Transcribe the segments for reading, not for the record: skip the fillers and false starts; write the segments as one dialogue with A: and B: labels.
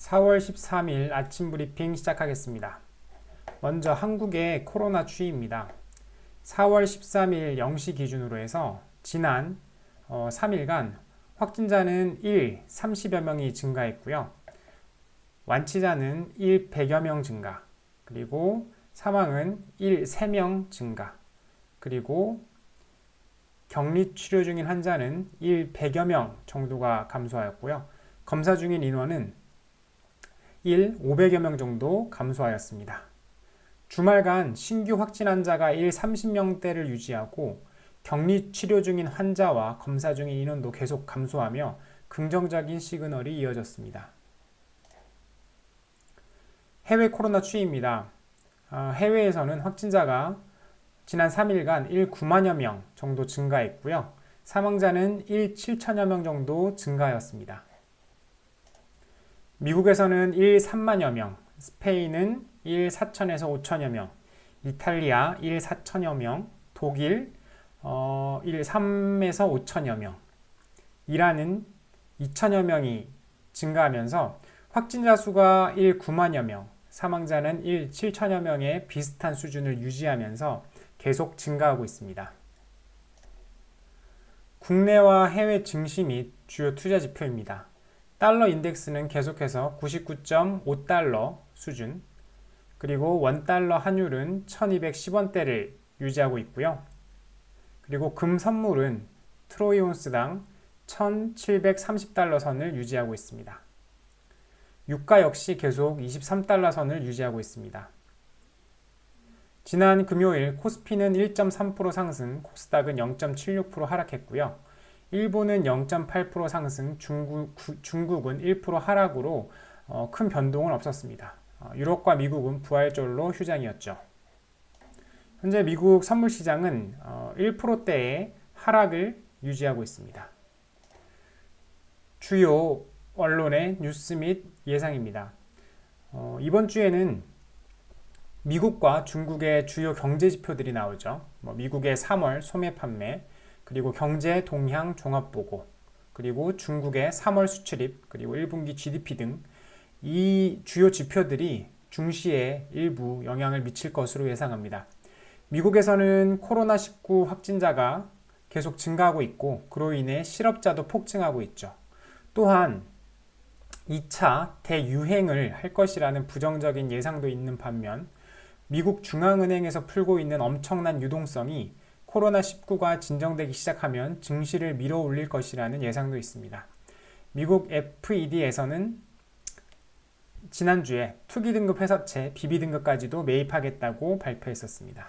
A: 4월 13일 아침 브리핑 시작하겠습니다. 먼저 한국의 코로나 추이입니다. 4월 13일 0시 기준으로 해서 지난 3일간 확진자는 30여 명이 증가했고요. 완치자는 100여 명 증가, 그리고 사망은 3명 증가, 그리고 격리 치료 중인 환자는 100여 명 정도가 감소하였고요. 검사 중인 인원은 500여 명 정도 감소하였습니다. 주말간 신규 확진 환자가 30명대를 유지하고 격리 치료 중인 환자와 검사 중인 인원도 계속 감소하며 긍정적인 시그널이 이어졌습니다. 해외 코로나 추이입니다. 해외에서는 확진자가 지난 3일간 9만여 명 정도 증가했고요. 사망자는 7천여 명 정도 증가하였습니다. 미국에서는 3만여 명, 스페인은 4천에서 5천여 명, 이탈리아 4천여 명, 독일 3에서 5천여 명, 이란은 2천여 명이 증가하면서 확진자 수가 9만여 명, 사망자는 7천여 명의 비슷한 수준을 유지하면서 계속 증가하고 있습니다. 국내와 해외 증시 및 주요 투자 지표입니다. 달러 인덱스는 계속해서 99.5달러 수준, 그리고 원달러 환율은 1210원대를 유지하고 있고요. 그리고 금 선물은 트로이 온스당 1730달러 선을 유지하고 있습니다. 유가 역시 계속 23달러 선을 유지하고 있습니다. 지난 금요일 코스피는 1.3% 상승, 코스닥은 0.76% 하락했고요. 일본은 0.8% 상승, 중국은 1% 하락으로 큰 변동은 없었습니다. 유럽과 미국은 부활절로 휴장이었죠. 현재 미국 선물 시장은 1%대의 하락을 유지하고 있습니다. 주요 언론의 뉴스 및 예상입니다. 이번 주에는 미국과 중국의 주요 경제 지표들이 나오죠. 미국의 3월 소매 판매, 그리고 경제 동향 종합보고, 그리고 중국의 3월 수출입, 그리고 1분기 GDP 등 이 주요 지표들이 중시에 일부 영향을 미칠 것으로 예상합니다. 미국에서는 코로나19 확진자가 계속 증가하고 있고 그로 인해 실업자도 폭증하고 있죠. 또한 2차 대유행을 할 것이라는 부정적인 예상도 있는 반면 미국 중앙은행에서 풀고 있는 엄청난 유동성이 코로나19가 진정되기 시작하면 증시를 밀어 올릴 것이라는 예상도 있습니다. 미국 FED에서는 지난주에 투기등급 회사채 BB등급까지도 매입하겠다고 발표했었습니다.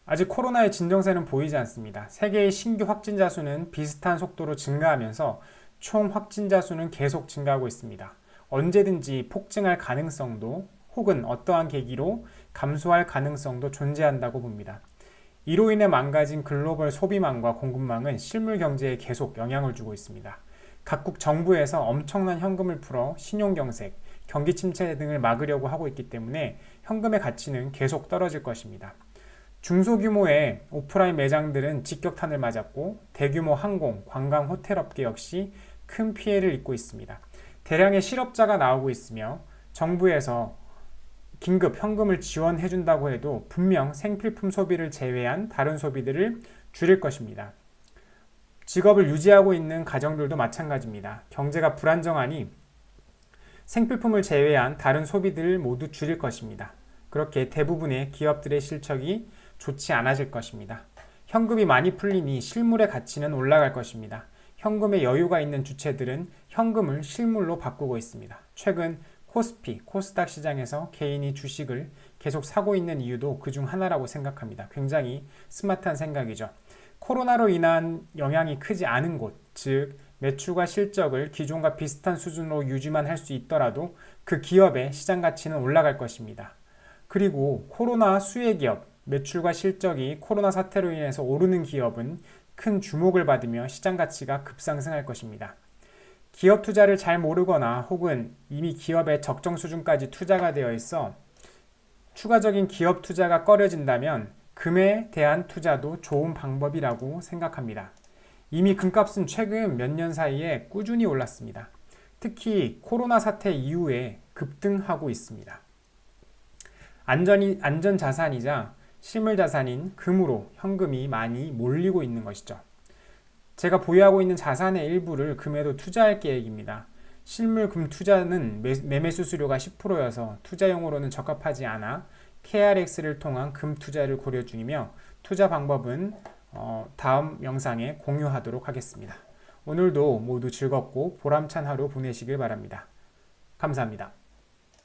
A: 아직 코로나의 진정세는 보이지 않습니다. 세계의 신규 확진자 수는 비슷한 속도로 증가하면서 총 확진자 수는 계속 증가하고 있습니다. 언제든지 폭증할 가능성도 혹은 어떠한 계기로 감소할 가능성도 존재한다고 봅니다. 이로 인해 망가진 글로벌 소비망과 공급망은 실물 경제에 계속 영향을 주고 있습니다. 각국 정부에서 엄청난 현금을 풀어 신용경색, 경기 침체 등을 막으려고 하고 있기 때문에 현금의 가치는 계속 떨어질 것입니다. 중소규모의 오프라인 매장들은 직격탄을 맞았고 대규모 항공, 관광, 호텔 업계 역시 큰 피해를 입고 있습니다. 대량의 실업자가 나오고 있으며 정부에서 긴급 현금을 지원해준다고 해도 분명 생필품 소비를 제외한 다른 소비들을 줄일 것입니다. 직업을 유지하고 있는 가정들도 마찬가지입니다. 경제가 불안정하니 생필품을 제외한 다른 소비들을 모두 줄일 것입니다. 그렇게 대부분의 기업들의 실적이 좋지 않아질 것입니다. 현금이 많이 풀리니 실물의 가치는 올라갈 것입니다. 현금에 여유가 있는 주체들은 현금을 실물로 바꾸고 있습니다. 최근 코스피, 코스닥 시장에서 개인이 주식을 계속 사고 있는 이유도 그중 하나라고 생각합니다. 굉장히 스마트한 생각이죠. 코로나로 인한 영향이 크지 않은 곳, 즉 매출과 실적을 기존과 비슷한 수준으로 유지만 할 수 있더라도 그 기업의 시장 가치는 올라갈 것입니다. 그리고 코로나 수혜 기업, 매출과 실적이 코로나 사태로 인해서 오르는 기업은 큰 주목을 받으며 시장 가치가 급상승할 것입니다. 기업 투자를 잘 모르거나 혹은 이미 기업의 적정 수준까지 투자가 되어 있어 추가적인 기업 투자가 꺼려진다면 금에 대한 투자도 좋은 방법이라고 생각합니다. 이미 금값은 최근 몇 년 사이에 꾸준히 올랐습니다. 특히 코로나 사태 이후에 급등하고 있습니다. 안전 자산이자 실물 자산인 금으로 현금이 많이 몰리고 있는 것이죠. 제가 보유하고 있는 자산의 일부를 금에도 투자할 계획입니다. 실물 금 투자는 매매 수수료가 10%여서 투자용으로는 적합하지 않아 KRX를 통한 금 투자를 고려 중이며 투자 방법은 다음 영상에 공유하도록 하겠습니다. 오늘도 모두 즐겁고 보람찬 하루 보내시길 바랍니다. 감사합니다.